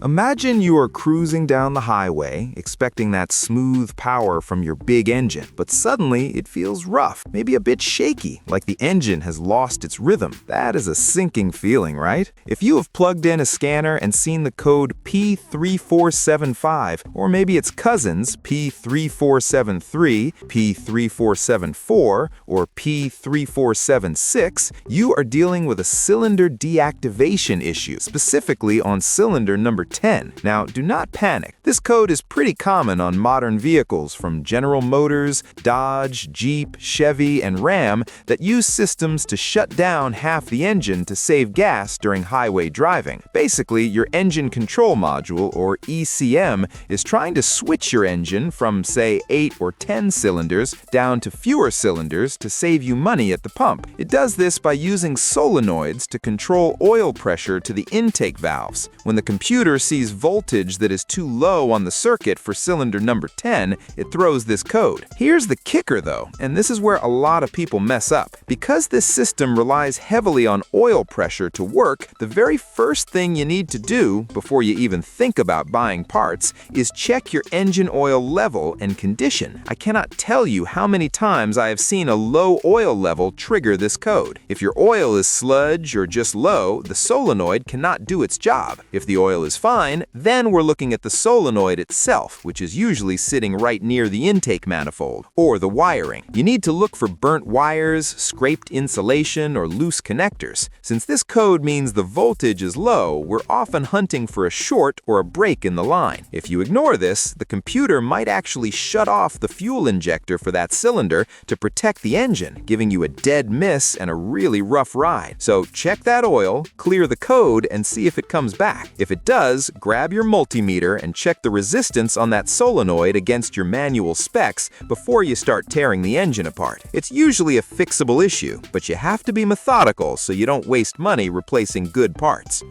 Imagine you are cruising down the highway, expecting that smooth power from your big engine, but suddenly it feels rough, maybe a bit shaky, like the engine has lost its rhythm. That is a sinking feeling, right? If you have plugged in a scanner and seen the code P3475, or maybe its cousins P3473, P3474, or P3476, you are dealing with a cylinder deactivation issue, specifically on cylinder number 10. Now, do not panic. This code is pretty common on modern vehicles from General Motors, Dodge, Jeep, Chevy, and Ram that use systems to shut down half the engine to save gas during highway driving. Basically, your engine control module, or ECM, is trying to switch your engine from, say, 8 or 10 cylinders down to fewer cylinders to save you money at the pump. It does this by using solenoids to control oil pressure to the intake valves. When the computer sees voltage that is too low on the circuit for cylinder number 10, it throws this code. Here's the kicker though, and this is where a lot of people mess up. Because this system relies heavily on oil pressure to work, the very first thing you need to do, before you even think about buying parts, is check your engine oil level and condition. I cannot tell you how many times I have seen a low oil level trigger this code. If your oil is sludge or just low, the solenoid cannot do its job. If the oil is fine, then we're looking at the solenoid itself, which is usually sitting right near the intake manifold, or the wiring. You need to look for burnt wires, scraped insulation, or loose connectors. Since this code means the voltage is low, we're often hunting for a short or a break in the line. If you ignore this, the computer might actually shut off the fuel injector for that cylinder to protect the engine, giving you a dead miss and a really rough ride. So check that oil, clear the code, and see if it comes back. If it does, grab your multimeter and check the resistance on that solenoid against your manual specs before you start tearing the engine apart. It's usually a fixable issue, but you have to be methodical so you don't waste money replacing good parts.